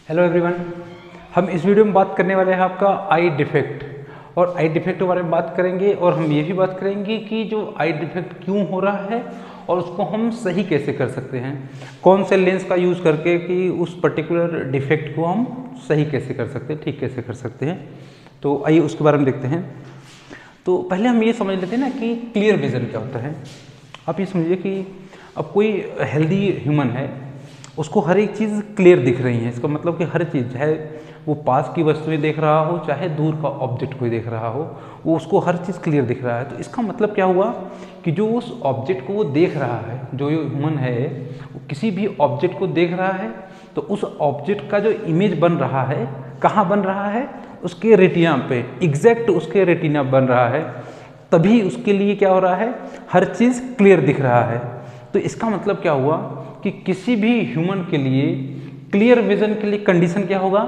Hello everyone, हम इस video में बात करने वाले हैं आपका आई डिफेक्ट। और आई डिफेक्ट के बारे में बात करेंगे और हम ये भी बात करेंगे कि जो आई डिफेक्ट क्यों हो रहा है और उसको हम सही कैसे कर सकते हैं, कौन से लेंस का यूज़ करके कि उस पर्टिकुलर डिफेक्ट को हम सही कैसे कर सकते हैं, ठीक कैसे कर सकते हैं। तो आइए उसके बारे में देखते हैं। तो पहले हम ये समझ लेते हैं ना कि क्लियर विज़न क्या होता है। आप ये समझिए कि अब कोई हेल्दी ह्यूमन है, उसको हर एक चीज़ क्लियर दिख रही है। इसका मतलब कि हर चीज़, चाहे वो पास की वस्तुएं देख रहा हो, चाहे दूर का ऑब्जेक्ट कोई देख रहा हो, वो उसको हर चीज़ क्लियर दिख रहा है। तो इसका मतलब क्या हुआ कि जो उस ऑब्जेक्ट को वो देख रहा है, जो ह्यूमन है वो किसी भी ऑब्जेक्ट को देख रहा है, तो उस ऑब्जेक्ट का जो इमेज बन रहा है, कहाँ बन रहा है? उसके रेटिना पे, एग्जैक्ट उसके रेटिना बन रहा है। तभी उसके लिए क्या हो रहा है, हर चीज़ क्लियर दिख रहा है। तो इसका मतलब क्या हुआ कि किसी भी ह्यूमन के लिए क्लियर विजन के लिए कंडीशन क्या होगा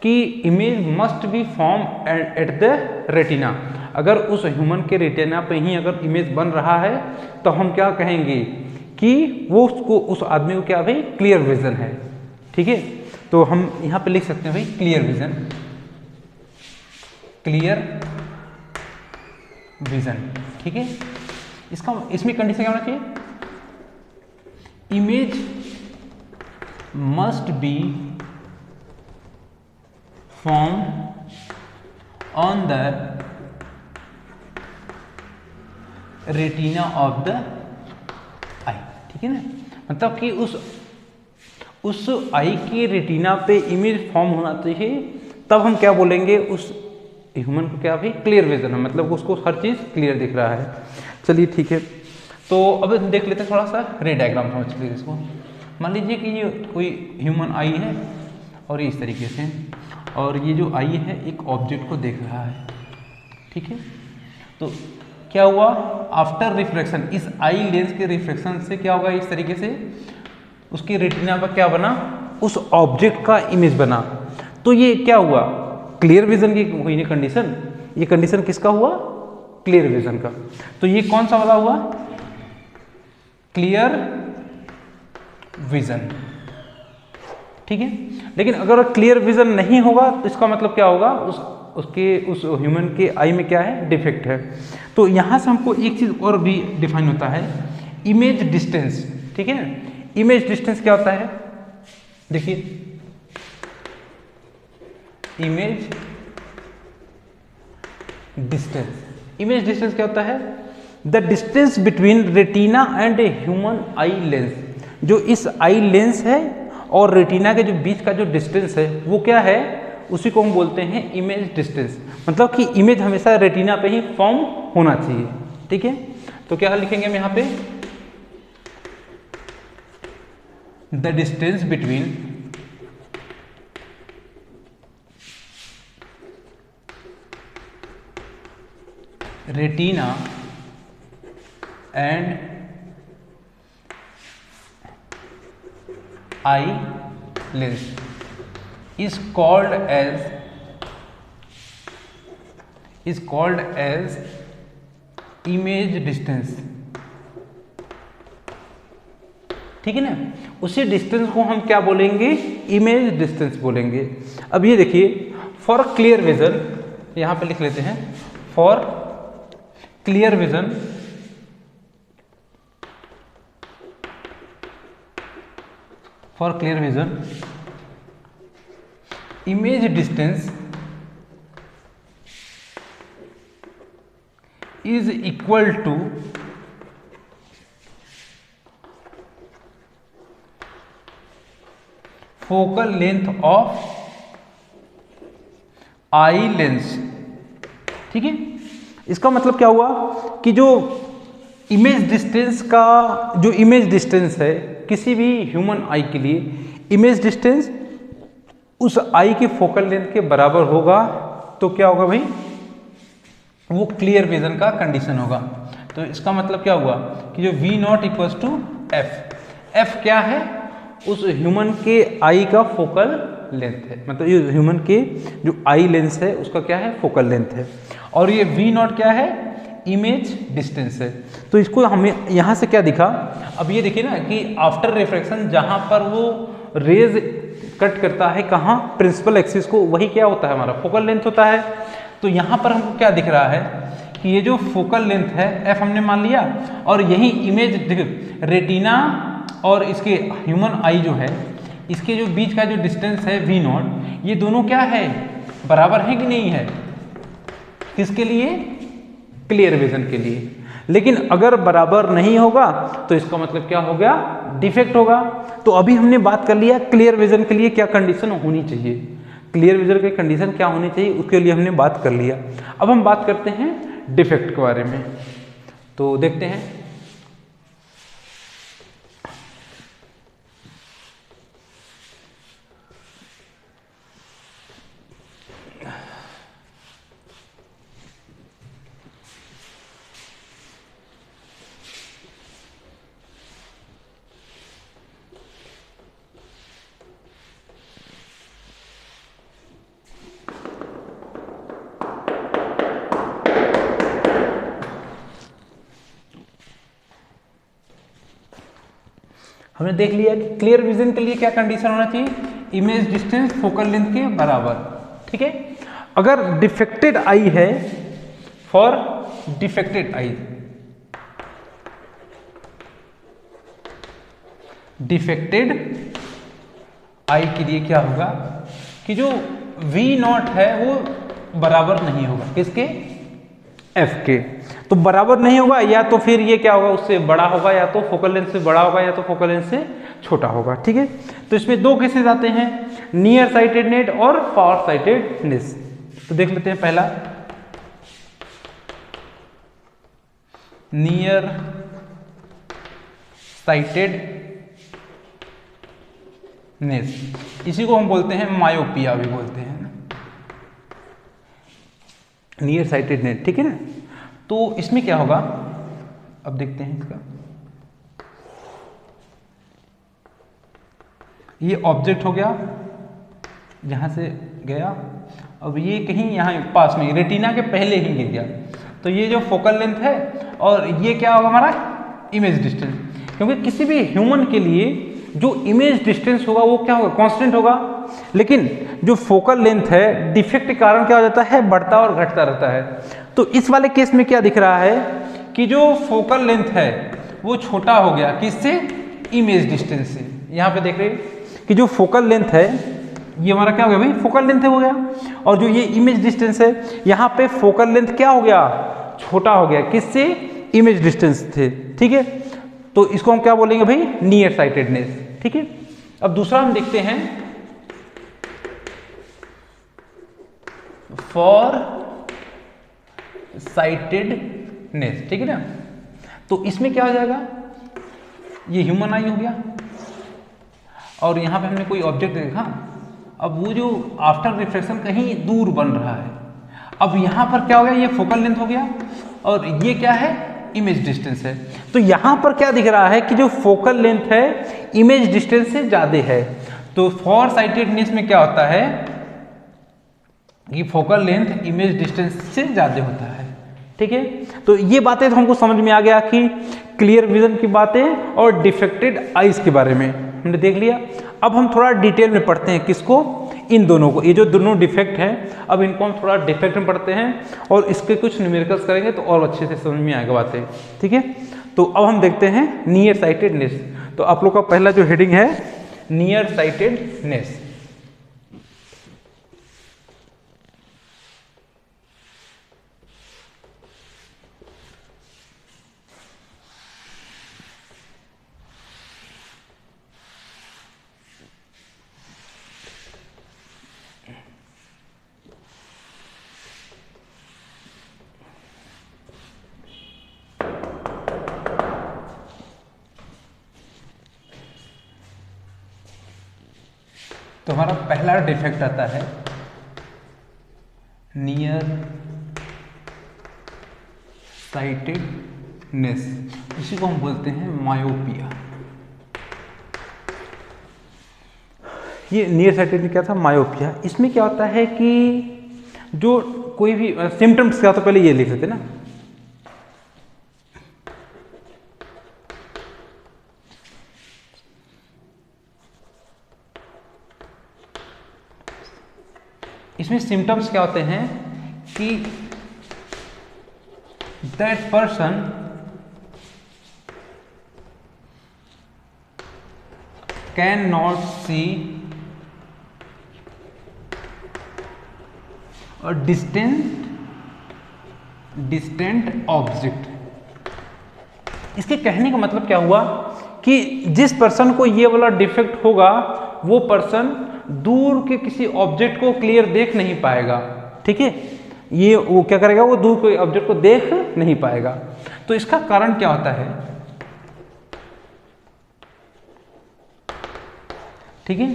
कि image must be form at the retina. अगर उस ह्यूमन के रेटिना पे ही अगर इमेज बन रहा है तो हम क्या कहेंगे कि वो उसको, उस आदमी को क्या भाई, क्लियर विजन है। ठीक है, तो हम यहाँ पे लिख सकते हैं भाई क्लियर विजन, क्लियर विजन। ठीक है, इसमें कंडीशन क्या होना चाहिए? Image must be form on the retina of the eye. ठीक है ना, मतलब कि उस आई के रेटिना पे इमेज फॉर्म होना चाहिए, तब हम क्या बोलेंगे, उस ह्यूमन को क्या भाई, क्लियर विजन है, मतलब उसको हर चीज़ क्लियर दिख रहा है। चलिए ठीक है, तो अब देख लेते हैं थोड़ा सा रे डायग्राम समझ लीजिए इसको। मान लीजिए कि ये कोई ह्यूमन आई है और ये इस तरीके से, और ये जो आई है एक ऑब्जेक्ट को देख रहा है। ठीक है, तो क्या हुआ, आफ्टर रिफ्लेक्शन, इस आई लेंस के रिफ्लेक्शन से क्या होगा, इस तरीके से उसकी रेटिना पर क्या बना, उस ऑब्जेक्ट का इमेज बना। तो ये क्या हुआ, क्लियर विजन की हुई नहीं कंडीशन। ये कंडीशन किसका हुआ, क्लियर विजन का। तो ये कौन सा वाला हुआ, क्लियर विजन। ठीक है, लेकिन अगर क्लियर विजन नहीं होगा तो इसका मतलब क्या होगा, उस ह्यूमन के आई में क्या है, डिफेक्ट है। तो यहां से हमको एक चीज और भी डिफाइन होता है, इमेज डिस्टेंस। ठीक है, इमेज डिस्टेंस क्या होता है, देखिए इमेज डिस्टेंस क्या होता है, the distance between retina and a human eye lens. जो इस आई लेंस है और रेटिना के जो बीच का जो डिस्टेंस है वो क्या है, उसी को हम बोलते हैं इमेज डिस्टेंस। मतलब कि इमेज हमेशा रेटिना पे ही फॉर्म होना चाहिए। ठीक है, तो क्या लिखेंगे हम यहाँ पे, the distance between retina and eye lens is called as image distance। ठीक है ना, उसी डिस्टेंस को हम क्या बोलेंगे, इमेज डिस्टेंस बोलेंगे। अब ये देखिए, फॉर क्लियर विजन, यहां पे लिख लेते हैं, for clear vision image distance is equal to focal length of eye lens। ठीक है, इसका मतलब क्या हुआ कि जो इमेज डिस्टेंस है किसी भी ह्यूमन आई के लिए, इमेज डिस्टेंस उस आई के फोकल लेंथ के बराबर होगा, तो क्या होगा भाई, वो क्लियर विजन का कंडीशन होगा। तो इसका मतलब क्या हुआ कि जो V not equals to F क्या है, उस ह्यूमन के आई का फोकल लेंथ है, मतलब ये ह्यूमन के जो आई लेंस है उसका क्या है, फोकल लेंथ है। और ये V नॉट क्या है, इमेज डिस्टेंस है। तो इसको हमें यहाँ से क्या दिखा, अब ये देखिए ना कि आफ्टर रिफ्रैक्शन जहाँ पर वो रेज कट करता है कहाँ, प्रिंसिपल एक्सिस को, वही क्या होता है हमारा फोकल लेंथ होता है। तो यहाँ पर हमको क्या दिख रहा है कि ये जो फोकल लेंथ है एफ हमने मान लिया, और यही इमेज रेटिना और इसके ह्यूमन आई जो है इसके जो बीच का जो डिस्टेंस है वी नॉट, ये दोनों क्या है, बराबर है कि नहीं है, किसके लिए, क्लियर विजन के लिए। लेकिन अगर बराबर नहीं होगा तो इसका मतलब क्या हो गया, डिफेक्ट होगा। तो अभी हमने बात कर लिया क्लियर विजन के लिए क्या कंडीशन होनी चाहिए, क्लियर विजन की कंडीशन क्या होनी चाहिए उसके लिए हमने बात कर लिया। अब हम बात करते हैं डिफेक्ट के बारे में। तो देखते हैं, हमने देख लिया कि क्लियर विजन के लिए क्या कंडीशन होना चाहिए, इमेज डिस्टेंस फोकल लेंथ के बराबर, ठीक है। अगर डिफेक्टेड आई है, फॉर डिफेक्टेड आई, डिफेक्टेड आई के लिए क्या होगा कि जो V नॉट है वो बराबर नहीं होगा किसके, F के। तो बराबर नहीं होगा, या तो फिर ये क्या होगा उससे बड़ा होगा, या तो फोकल लेंथ से बड़ा होगा, या तो फोकल लेंथ से छोटा होगा, ठीक है। तो इसमें दो केसेस आते हैं, नियर साइटेडनेस और फार साइटेडनेस। तो देख लेते हैं पहला, नियर साइटेडनेस, इसी को हम बोलते हैं मायोपिया भी बोलते हैं, नियर साइटेडनेस, ठीक है ना। तो इसमें क्या होगा, अब देखते हैं इसका, ये ऑब्जेक्ट हो गया जहां से गया, अब ये कहीं यहाँ पास में रेटिना के पहले ही गिर गया, तो ये जो फोकल लेंथ है और ये क्या होगा हमारा इमेज डिस्टेंस। क्योंकि किसी भी ह्यूमन के लिए जो इमेज डिस्टेंस होगा वो क्या होगा, कांस्टेंट होगा। लेकिन जो फोकल लेंथ है डिफेक्ट के कारण क्या हो जाता है, बढ़ता और घटता रहता है। तो इस वाले केस में क्या दिख रहा है कि जो फोकल लेंथ है वो छोटा हो गया, किससे, इमेज डिस्टेंस से। यहाँ पे देख रहे हैं कि जो फोकल लेंथ है ये हमारा क्या हो गया भाई, फोकल लेंथ हो गया, और जो ये इमेज डिस्टेंस है यहाँ पे फोकल लेंथ क्या हो गया, छोटा हो गया, किससे, इमेज डिस्टेंस थे, ठीक है। तो इसको हम क्या बोलेंगे भाई, नियर साइटेडनेस, ठीक है। अब दूसरा हम देखते हैं फॉर साइटेडनेस, ठीक है ना। तो इसमें क्या हो जाएगा, ये ह्यूमन आई हो गया और यहाँ पे हमने कोई ऑब्जेक्ट देखा, अब वो जो आफ्टर रिफ्लेक्शन कहीं दूर बन रहा है, अब यहाँ पर क्या हो गया, ये फोकल लेंथ हो गया और ये क्या है, इमेज डिस्टेंस है। तो यहाँ पर क्या दिख रहा है कि जो फोकल लेंथ है इमेज डिस्टेंस से ज्यादा है। तो फॉर साइटेडनेस में क्या होता है कि फोकल लेंथ इमेज डिस्टेंस से ज्यादा होता है, ठीक है। तो ये बातें तो हमको समझ में आ गया कि क्लियर विजन की बातें और डिफेक्टेड आईज के बारे में हमने देख लिया। अब हम थोड़ा डिटेल में पढ़ते हैं किसको, इन दोनों को, ये जो दोनों डिफेक्ट हैं अब इनको हम थोड़ा डिफेक्ट में पढ़ते हैं और इसके कुछ न्यूमेरिकल्स करेंगे तो और अच्छे से समझ में आएगा बातें, ठीक है। तो अब हम देखते हैं नियर साइटेडनेस। तो आप लोग का पहला जो हेडिंग है नियर साइटेडनेस। तो हमारा पहला डिफेक्ट आता है नियर साइटेडनेस, इसी को हम बोलते हैं मायोपिया। ये नियर साइटेडनेस क्या था, मायोपिया। इसमें क्या होता है कि जो कोई भी सिम्टम्स क्या होता है, पहले ये लिख लेते ना, इसमें सिम्टम्स क्या होते हैं कि that person can not see a distant object. इसके कहने का मतलब क्या हुआ कि जिस पर्सन को ये वाला डिफेक्ट होगा वो पर्सन दूर के किसी ऑब्जेक्ट को क्लियर देख नहीं पाएगा। ठीक है, ये वो क्या करेगा, वो दूर के ऑब्जेक्ट को देख नहीं पाएगा। तो इसका कारण क्या होता है? ठीक है,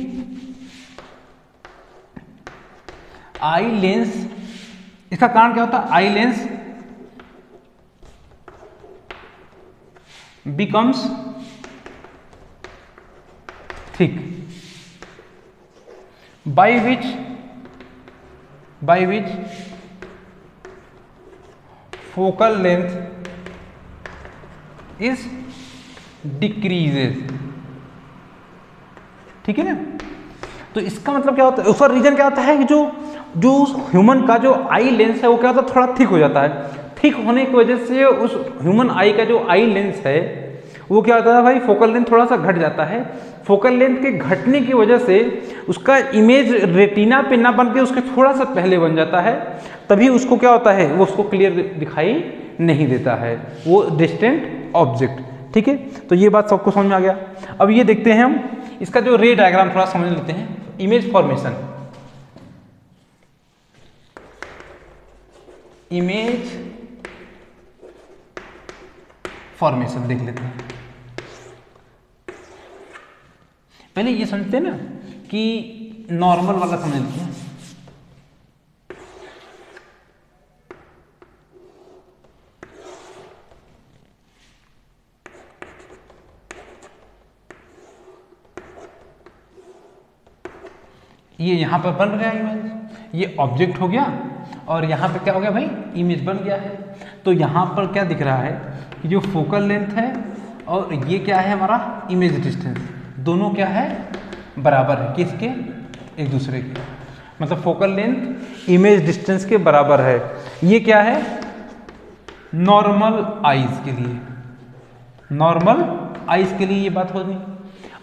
आई लेंस, इसका कारण क्या होता है? Eye lens becomes thick by which focal length is decreases। ठीक है ना? तो इसका मतलब क्या होता है, उसका रीजन क्या होता है कि जो ह्यूमन का जो आई लेंस है वो क्या होता है, थोड़ा थिक हो जाता है। थिक होने की वजह से उस ह्यूमन आई का जो आई लेंस है वो क्या होता है भाई, फोकल लेंथ थोड़ा सा घट जाता है। फोकल लेंथ के घटने की वजह से उसका इमेज रेटिना पे ना बन के उसके थोड़ा सा पहले बन जाता है, तभी उसको क्या होता है, वो उसको क्लियर दिखाई नहीं देता है, वो डिस्टेंट ऑब्जेक्ट। ठीक है, तो ये बात सबको समझ में आ गया। अब ये देखते हैं हम इसका जो रे डायग्राम थोड़ा समझ लेते हैं। इमेज फॉर्मेशन, देख लेते हैं। पहले ये समझते हैं ना कि नॉर्मल वाला समझ लेते हैं। ये यहां पर बन गया इमेज, ये ऑब्जेक्ट हो गया, और यहां पे क्या हो गया भाई, इमेज बन गया है। तो यहां पर क्या दिख रहा है कि जो फोकल लेंथ है और ये क्या है हमारा इमेज डिस्टेंस, दोनों क्या है, बराबर है। किसके? एक दूसरे के। मतलब फोकल लेंथ इमेज डिस्टेंस के बराबर है। ये क्या है, नॉर्मल आईज के लिए, नॉर्मल आईज के लिए ये बात होगी।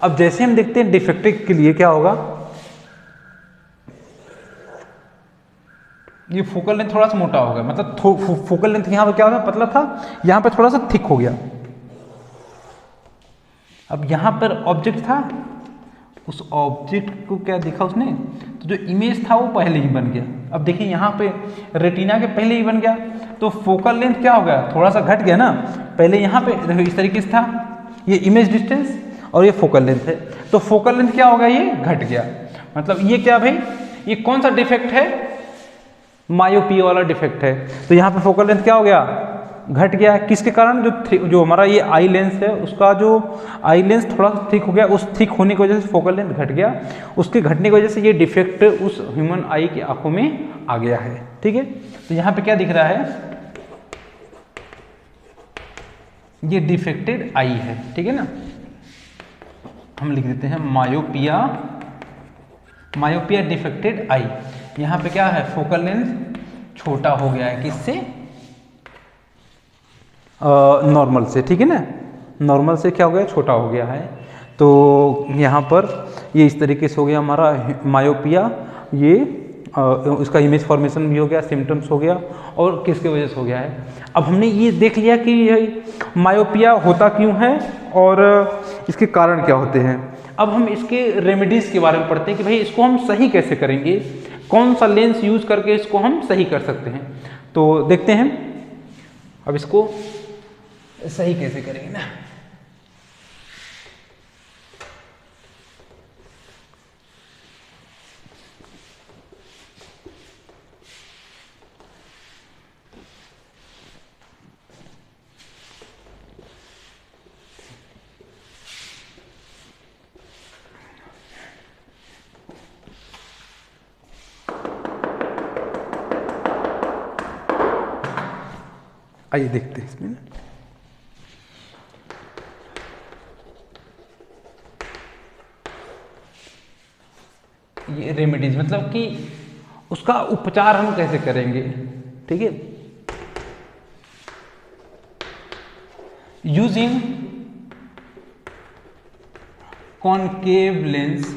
अब जैसे हम देखते हैं डिफेक्टिव के लिए क्या होगा, ये फोकल लेंथ थोड़ा सा मोटा हो गया, मतलब फोकल लेंथ यहाँ पर क्या होता, पतला था, यहाँ पर थोड़ा सा थिक हो गया। अब यहाँ पर ऑब्जेक्ट था, उस ऑब्जेक्ट को क्या देखा उसने, तो जो इमेज था वो पहले ही बन गया। अब देखिए यहाँ पे रेटिना के पहले ही बन गया, तो फोकल लेंथ क्या हो गया, थोड़ा सा घट गया ना। पहले यहाँ पे देखो इस तरीके से था, ये इमेज डिस्टेंस और ये फोकल लेंथ है, तो फोकल लेंथ क्या हो गया, ये घट गया। मतलब ये क्या भाई, ये कौन सा डिफेक्ट है, मायोपिया वाला डिफेक्ट है। तो यहाँ पे फोकल लेंथ क्या हो गया, घट गया। किसके कारण, जो हमारा ये आई लेंस है उसका जो आई लेंस थोड़ा सा थिक हो गया, उस थिक होने की वजह से फोकल लेंथ घट गया। उसके घटने की वजह से ये डिफेक्ट उस ह्यूमन आई की आंखों में आ गया है। ठीक है, तो यहाँ पे क्या दिख रहा है, ये डिफेक्टेड आई है। ठीक है ना, हम लिख देते हैं मायोपिया डिफेक्टेड आई। यहाँ पे क्या है, फोकल लेंथ छोटा हो गया है, किससे, नॉर्मल से। ठीक है ना, नॉर्मल से क्या हो गया, छोटा हो गया है। तो यहाँ पर ये इस तरीके से हो गया हमारा मायोपिया, ये इसका इमेज फॉर्मेशन भी हो गया, सिम्टम्स हो गया, और किसके वजह से हो गया है। अब हमने ये देख लिया कि मायोपिया होता क्यों है और इसके कारण क्या होते हैं। अब हम इसके रेमेडीज़ के बारे में पढ़ते हैं कि भाई इसको हम सही कैसे करेंगे, कौन सा लेंस यूज़ करके इसको हम सही कर सकते हैं। तो देखते हैं अब इसको सही कैसे करेंगे ना। आइए देखते हैं इसमें। ये रेमेडीज मतलब कि उसका उपचार हम कैसे करेंगे, ठीक है। यूजिंग कॉनकेव लेंस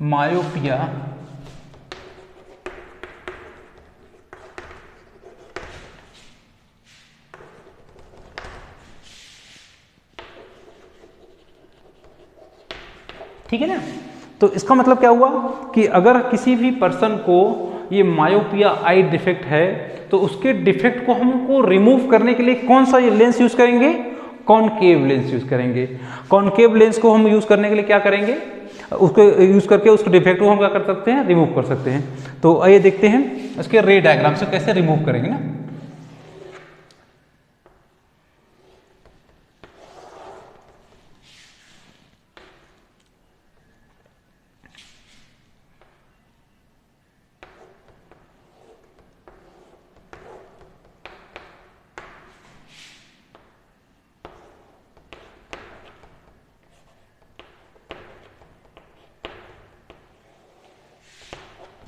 मायोपिया ठीक है ना। तो इसका मतलब क्या हुआ कि अगर किसी भी पर्सन को ये मायोपिया आई डिफेक्ट है तो उसके डिफेक्ट को हमको रिमूव करने के लिए कौन सा ये लेंस यूज करेंगे, कॉनकेव लेंस यूज करेंगे। कॉनकेव लेंस को हम यूज करने के लिए क्या करेंगे, उसको यूज करके उसके डिफेक्ट को हम क्या कर सकते हैं, रिमूव कर सकते हैं। तो आइए देखते हैं इसके रे डायग्राम से कैसे रिमूव करेंगे ना।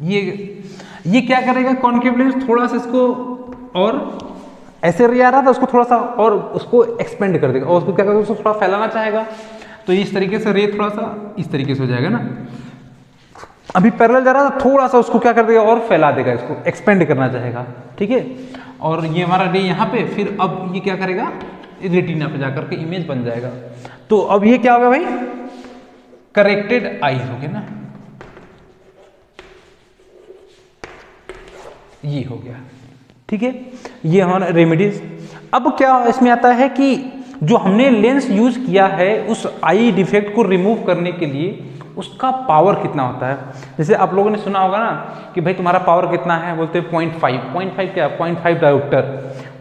ये क्या करेगा, कॉनकेव लेंस थोड़ा सा इसको और ऐसे रे आ रहा था उसको थोड़ा सा और उसको एक्सपेंड कर देगा और उसको क्या करेगा, उसको थोड़ा फैलाना चाहेगा। तो इस तरीके से रे थोड़ा सा इस तरीके से हो जाएगा ना। अभी पैरेलल जा रहा था, थोड़ा सा उसको क्या कर देगा और फैला देगा, इसको एक्सपेंड करना चाहेगा, ठीक है। और ये हमारा रे यहाँ पे, फिर अब ये क्या करेगा, रेटिना पे जाकर के इमेज बन जाएगा। तो अब ये क्या होगा भाई, करेक्टेड आईज हो गया ना, ये हो गया, ठीक है। ये हमारा रेमेडीज। अब क्या इसमें आता है कि जो हमने लेंस यूज किया है उस आई डिफेक्ट को रिमूव करने के लिए उसका पावर कितना होता है। जैसे आप लोगों ने सुना होगा ना कि भाई तुम्हारा पावर कितना है, बोलते हैं 0.5 क्या 0.5 डायोप्टर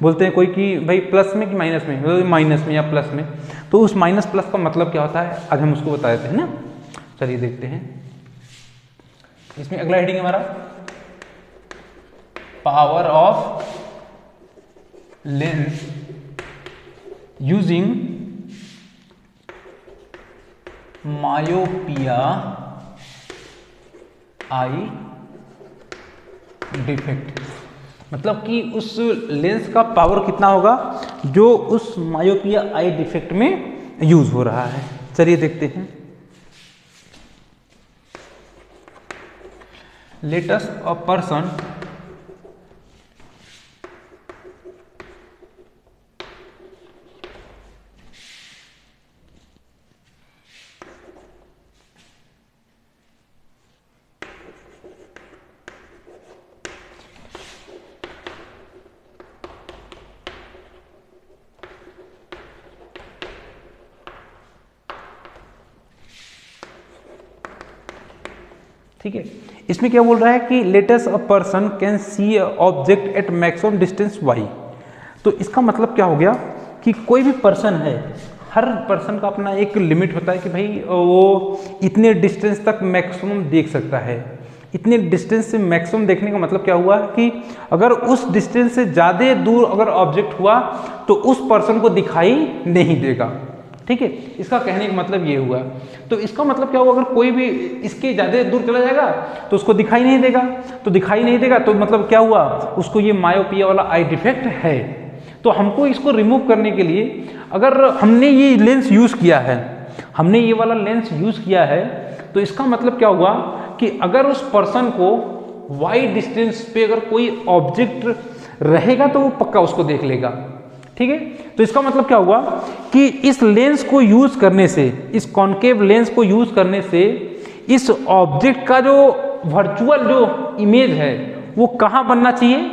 बोलते हैं कोई कि भाई प्लस में कि माइनस में, माइनस में या प्लस में। तो उस माइनस प्लस का मतलब क्या होता है आज हम उसको बता देते हैं ना। चलिए देखते हैं, इसमें अगला हेडिंग हमारा power of lens using myopia I defect. मतलब कि उस लेंस का पावर कितना होगा जो उस मायोपिया आई डिफेक्ट में यूज हो रहा है। चलिए देखते हैं, लेट अस अ पर्सन ठीक है। इसमें क्या बोल रहा है कि latest a person can see object at maximum distance Y. तो इसका मतलब क्या हो गया कि कोई भी पर्सन है, हर पर्सन का अपना एक लिमिट होता है कि भाई वो इतने डिस्टेंस तक मैक्सिमम देख सकता है। इतने डिस्टेंस से मैक्सिमम देखने का मतलब क्या हुआ कि अगर उस डिस्टेंस से ज़्यादा दूर अगर ऑब्जेक्ट हुआ तो उस पर्सन को दिखाई नहीं देगा, ठीक है। इसका कहने का मतलब ये हुआ। तो इसका मतलब क्या हुआ, अगर कोई भी इसके ज़्यादा दूर चला जाएगा तो उसको दिखाई नहीं देगा। तो दिखाई नहीं देगा तो मतलब क्या हुआ, उसको ये मायोपिया वाला आई डिफेक्ट है। तो हमको इसको रिमूव करने के लिए अगर हमने ये लेंस यूज़ किया है, हमने ये वाला लेंस यूज़ किया है, तो इसका मतलब क्या हुआ कि अगर उस पर्सन को वाई डिस्टेंस पे अगर कोई ऑब्जेक्ट रहेगा तो वो पक्का उसको देख लेगा, ठीक है। तो इसका मतलब क्या हुआ कि इस लेंस को यूज करने से, इस कॉनकेव लेंस को यूज करने से इस ऑब्जेक्ट का जो वर्चुअल जो इमेज है वो कहाँ बनना चाहिए,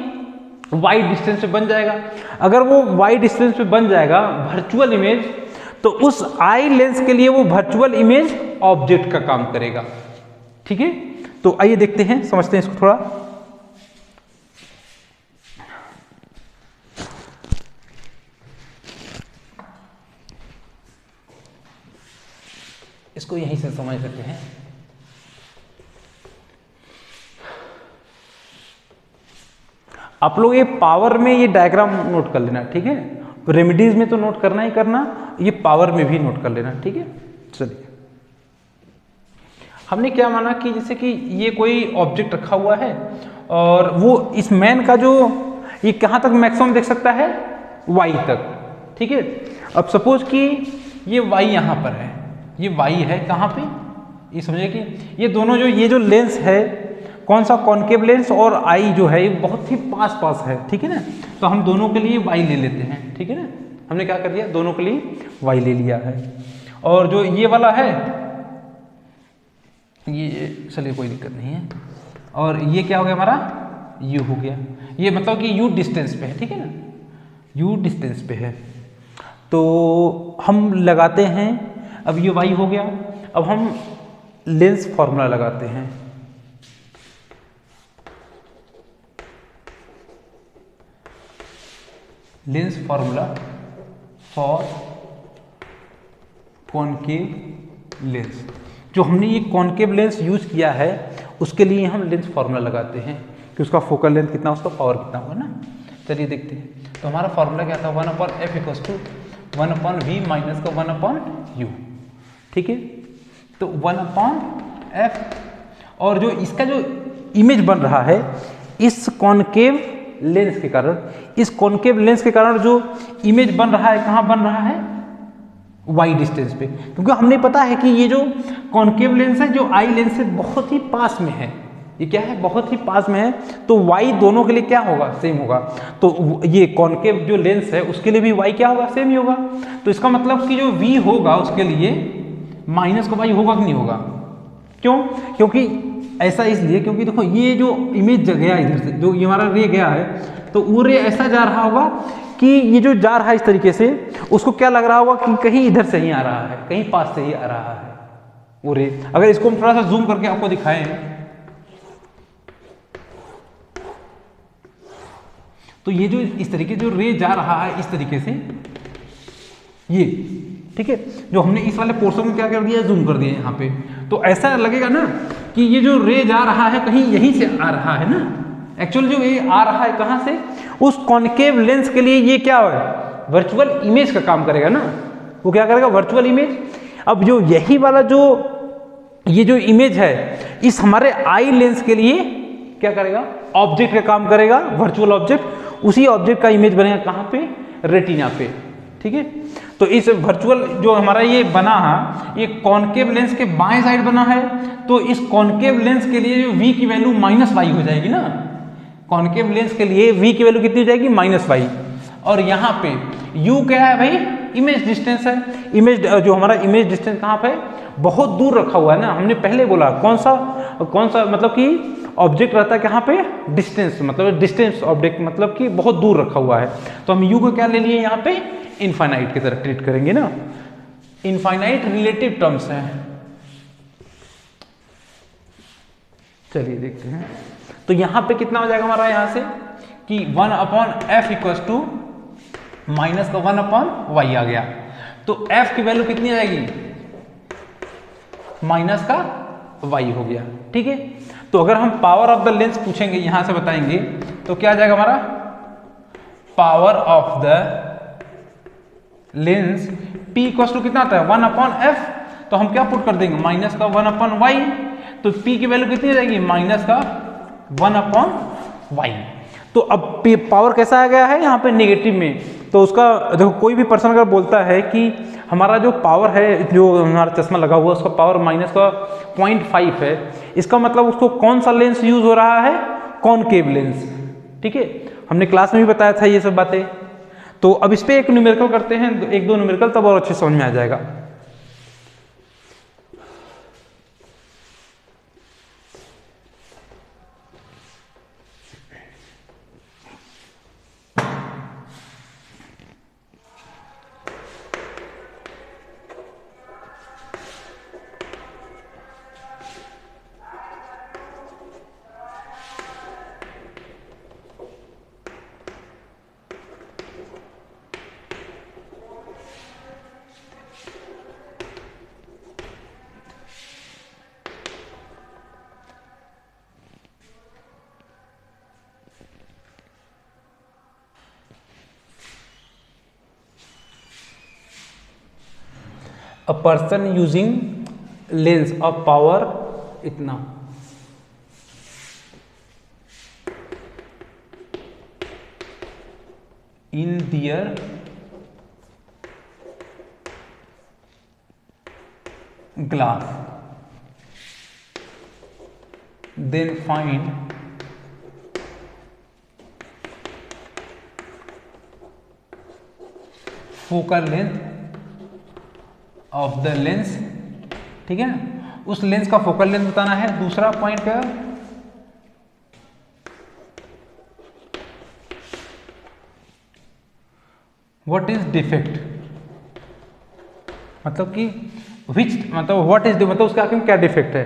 वाई डिस्टेंस पे बन जाएगा। अगर वो वाई डिस्टेंस पे बन जाएगा वर्चुअल इमेज, तो उस आई लेंस के लिए वो वर्चुअल इमेज ऑब्जेक्ट का काम करेगा, ठीक है। तो आइए देखते हैं, समझते हैं इसको थोड़ा। इसको यहीं से समझ सकते हैं। आप लोग ये पावर में ये डायग्राम नोट कर लेना, ठीक है। रेमेडीज में तो नोट करना ही करना, ये पावर में भी नोट कर लेना, ठीक है। चलिए हमने क्या माना कि जैसे कि ये कोई ऑब्जेक्ट रखा हुआ है और वो इस मैन का जो ये कहाँ तक मैक्सिमम देख सकता है, y तक, ठीक है। अब सपोज कि ये y यहाँ पर है, ये y है कहाँ पे, ये समझिए कि ये दोनों जो ये जो लेंस है, कौन सा, कॉनकेव लेंस, और आई जो है ये बहुत ही पास पास है, ठीक है ना। तो हम दोनों के लिए y ले लेते हैं, ठीक है ना। हमने क्या कर दिया, दोनों के लिए y ले लिया है। और जो ये वाला है ये चलिए कोई दिक्कत नहीं है, और ये क्या हो गया हमारा, u हो गया। ये मतलब कि u डिस्टेंस पे है, ठीक है ना, u डिस्टेंस पे है। तो हम लगाते हैं, अब ये y हो गया। अब हम लेंस फॉर्मूला लगाते हैं। Lens formula for concave lens, जो हमने ये कॉनकेव लेंस यूज किया है उसके लिए हम लेंस फॉर्मूला लगाते हैं कि उसका फोकल लेंथ कितना, उसका पावर कितना होगा ना। चलिए देखते हैं। तो हमारा फॉर्मूला क्या था, 1/f = 1/v माइनस का 1/u, ठीक है। तो 1/f, और जो इसका जो इमेज बन रहा है इस कॉनकेव लेंस के कारण, इस कॉनकेव लेंस के कारण जो इमेज बन रहा है, कहाँ बन रहा है, y डिस्टेंस पे। क्योंकि हमने पता है कि ये जो कॉनकेव लेंस है जो आई लेंस से बहुत ही पास में है, ये क्या है, बहुत ही पास में है, तो y दोनों के लिए क्या होगा, सेम होगा। तो ये कॉनकेव जो लेंस है उसके लिए भी y क्या होगा, सेम ही होगा। तो इसका मतलब कि जो v होगा उसके लिए माइनस का y होगा कि नहीं होगा। क्यों, क्योंकि ऐसा इसलिए क्योंकि देखो ये जो इमेज गया इधर से, जो ये हमारा रे गया है, तो वो रे ऐसा जा रहा होगा कि ये जो जा रहा है इस तरीके से, उसको क्या लग रहा होगा कि कहीं इधर से ही आ रहा है, कहीं पास से ही आ रहा है वो रे। अगर इसको हम थोड़ा सा जूम करके आपको दिखाएं, तो ये जो इस तरीके जो रे जा रहा है इस तरीके से, ये ठीक है, जो हमने इस वाले पोर्शन में क्या कर दिया, जूम कर दिया यहाँ पे, तो ऐसा लगेगा ना कि ये जो रे जा रहा है कहीं यहीं से आ रहा है ना। एक्चुअल जो ये आ रहा है कहाँ से, उस कॉनकेव लेंस के लिए ये क्या है, वर्चुअल इमेज का काम करेगा ना। वो क्या करेगा, वर्चुअल इमेज। अब जो यही वाला जो ये जो इमेज है इस हमारे आई लेंस के लिए क्या करेगा, ऑब्जेक्ट का काम करेगा, वर्चुअल ऑब्जेक्ट। उसी ऑब्जेक्ट का इमेज बनेगा कहाँ पे, रेटिना पे, ठीक है। तो इस वर्चुअल जो हमारा ये बना है, ये कॉनकेव लेंस के बाएं साइड बना है, तो इस कॉनकेव लेंस के लिए v की वैल्यू -y हो जाएगी ना। कॉनकेव लेंस के लिए v की वैल्यू कितनी हो जाएगी, -y। और यहाँ पे u क्या है भाई, इमेज डिस्टेंस है। इमेज जो हमारा इमेज डिस्टेंस कहाँ पे, बहुत दूर रखा हुआ है ना। हमने पहले बोला कौन सा मतलब कि ऑब्जेक्ट रहता है कहाँ पे, डिस्टेंस, मतलब डिस्टेंस ऑब्जेक्ट मतलब कि बहुत दूर रखा हुआ है। तो हम u को क्या ले लिए यहाँ पे, इनफाइनाइट की तरह ट्रीट करेंगे ना। इनफाइनाइट रिलेटिव टर्म्स है। चलिए देखते हैं। तो यहाँ पे कितना हो जाएगा हमारा, यहाँ से कि 1/f = माइनस का 1/y आ गया। तो f की वैल्यू कितनी आ जाएगी, माइनस का y हो गया, ठीक है। तो अगर हम पावर ऑफ द लेंस पूछेंगे, यहां से बताएंगे, तो क्या आ जाएगा हमारा, power of the lens p = कितना आता है, 1/f। तो हम क्या पुट कर देंगे, माइनस का 1/y। तो p की वैल्यू कितनी आ जाएगी, माइनस का 1/y। तो अब पावर कैसा आ गया है यहाँ पे, नेगेटिव में। तो उसका देखो, कोई भी पर्सन अगर बोलता है कि हमारा जो पावर है, जो हमारा चश्मा लगा हुआ है उसका पावर माइनस का 0.5 है, इसका मतलब उसको कौन सा लेंस यूज हो रहा है, कॉनकेव लेंस, ठीक है। हमने क्लास में भी बताया था ये सब बातें। तो अब इस पे एक न्यूमेरिकल करते हैं, 1-2 न्यूमेरिकल, तब और अच्छे समझ में आ जाएगा। A person using lens of power इतना। In their glass, then find focal length of the lens, ठीक है ना, उस लेंस का फोकल लेंथ बताना है। दूसरा पॉइंट क्या, व्हाट इज डिफेक्ट, मतलब कि विच, मतलब व्हाट इज, मतलब उसके आखिर में क्या डिफेक्ट है।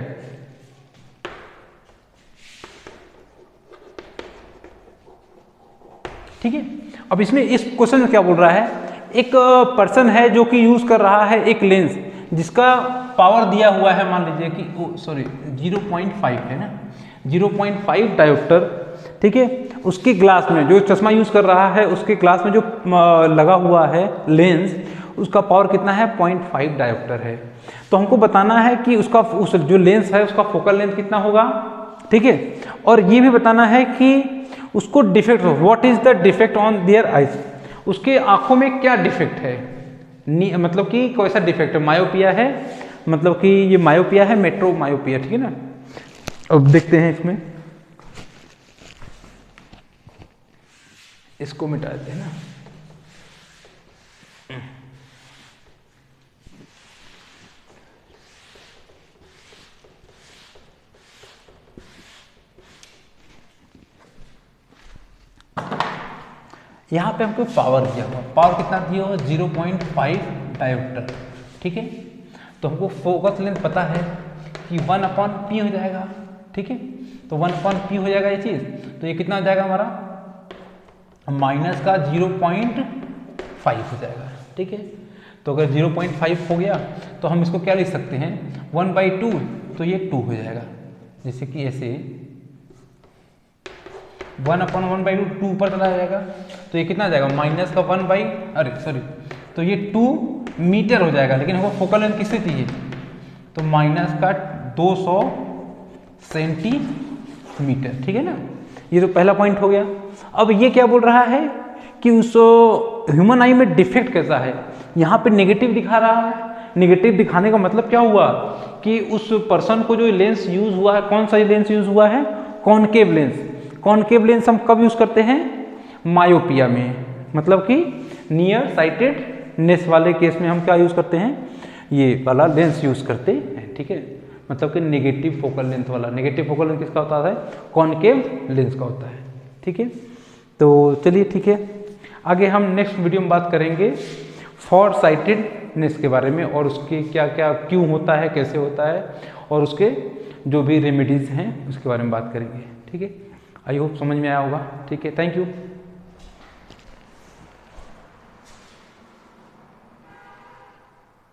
ठीक है, अब इसमें इस क्वेश्चन में क्या बोल रहा है, एक पर्सन है जो कि यूज कर रहा है एक लेंस जिसका पावर दिया हुआ है, मान लीजिए कि सॉरी 0.5 है ना, 0.5 डायोप्टर, ठीक है। उसके ग्लास में जो चश्मा यूज कर रहा है उसके ग्लास में जो लगा हुआ है लेंस, उसका पावर कितना है, 0.5 डायोप्टर है। तो हमको बताना है कि उसका उस जो लेंस है उसका फोकल लेंथ कितना होगा, ठीक है। और ये भी बताना है कि उसको defect, what is the defect on their eyes, उसके आंखों में क्या डिफेक्ट है, मतलब कि कैसा डिफेक्ट है, मायोपिया है, मतलब कि ये मायोपिया है, मेट्रो मायोपिया, ठीक है ना। अब देखते हैं इसमें, इसको मिटा देते हैं ना। यहाँ पे हमको पावर दिया हुआ, पावर कितना दिया हुआ, 0.5 डायोप्टर, ठीक है। तो हमको फोकस लेंथ पता है कि 1/p हो जाएगा, ठीक है। तो 1/p हो जाएगा ये चीज़, तो ये कितना हो जाएगा हमारा, माइनस का 0.5 हो जाएगा, ठीक है। तो अगर 0.5 हो गया तो हम इसको क्या लिख सकते हैं, 1/2, तो ये 2 हो जाएगा, जैसे कि ऐसे 1/1/2, 2 ऊपर चला जाएगा, तो ये कितना आ जाएगा, माइनस का 1/, तो ये 2 मीटर हो जाएगा, लेकिन हमको फोकल लेंथ किससे चाहिए, तो माइनस का 200 सेंटीमीटर, ठीक है ना। ये तो पहला पॉइंट हो गया। अब ये क्या बोल रहा है कि उस ह्यूमन आई में डिफेक्ट कैसा है, यहाँ पे नेगेटिव दिखा रहा है। नेगेटिव दिखाने का मतलब क्या हुआ कि उस पर्सन को जो लेंस यूज हुआ है, कौन सा लेंस यूज हुआ है, कॉनकेव लेंस। कॉनकेव लेंस हम कब यूज करते हैं, मायोपिया में, मतलब कि नियर साइटेडनेस वाले केस में हम क्या यूज करते हैं, ये वाला लेंस यूज करते हैं, ठीक है। मतलब कि नेगेटिव फोकल लेंथ वाला, नेगेटिव फोकल लेंथ किसका होता है, कॉनकेव लेंस का होता है, ठीक है। तो चलिए ठीक है, आगे हम नेक्स्ट वीडियो में बात करेंगे फॉर साइटेडनेस के बारे में, और उसके क्या क्या क्यों होता है, कैसे होता है, और उसके जो भी रेमेडीज हैं उसके बारे में बात करेंगे, ठीक है। आई होप समझ में आया होगा, ठीक है। Thank you.